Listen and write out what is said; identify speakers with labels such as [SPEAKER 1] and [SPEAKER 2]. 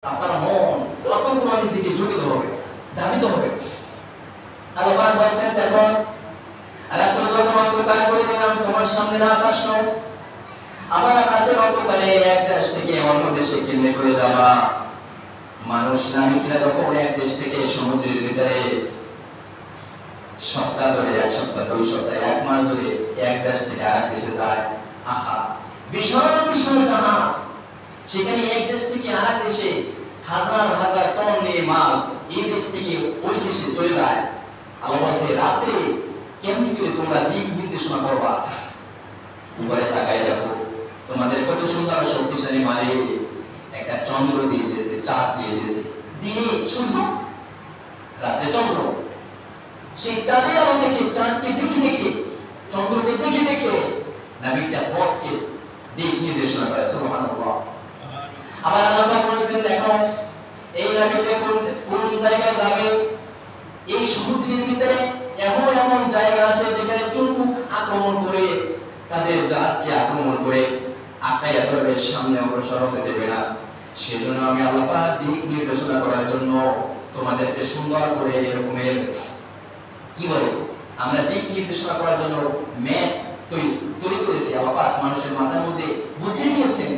[SPEAKER 1] আপনার মন অতন্ত্রবাণীর দিকে ঝুঁকিত হবে, ধাবিত হবে। আল্লাহ বলছেন তখন রাত্রে যখন অন্ধকার করে দিলাম তোমার সামনে রাত আসলো, আবার রাতের অন্ধকারে এক দেশ থেকে অন্য দেশে কেমনে করে যাবা। মানুষ নাবিকরা যখন এক দেশ থেকে সমুদ্রের ভিতরে সপ্তাহ ধরে, এক সপ্তাহ, 2 সপ্তাহ, 1 মাস ধরে এক দেশ থেকে আরেক দেশে যায়, আহা বিশাল বিশাল জাহাজ, সেখানে এক দেশ থেকে আরেক দেশে হাজার হাজার টন নিয়ে মাল এই দেশ থেকে ওই দেশে চলে যায়। আল্লাহ বলছে রাত্রে কেমনি করে তোমরা দিক নির্দেশনা করবা। উপরে তাকায় দেখো তোমাদের কত সুন্দর শক্তিশালী মালিক একটা চন্দ্র দিয়ে দিয়েছে, চাঁদ দিয়ে দিয়েছে, দিনে সূর্য, রাতে চন্দ্র। সেই চাঁদের আলো দেখে, চাঁদকে দেখে দেখে, চন্দ্রকে দেখে দেখে নাবিকরা পথকে দিক নির্দেশনা করে। সুবহানাল্লাহ। আবার আল্লাহ পাক বলেছেন দেখো এই নাবিকরা কোন জায়গায় যাবে। এই সমুদ্রের ভিতরে এমন এমন জায়গা আছে যেখানে চুম্বক আক্রমণ করে তাদের জাহাজকে আক্রমণ করে আটকাইয়া ধরবে, সামনে অগ্রসর হতে দেবে না। সেজন্য আমি আল্লাহ পাক দিক নির্দেশনা করার জন্য তোমাদেরকে সুন্দর করে এরকমের কি বলে আমরা দিক নির্দেশনা করার জন্য ম্যাপ তৈরি করেছি। আল্লাহ পাক মানুষের মাথার মধ্যে বুদ্ধি দিয়েছেন।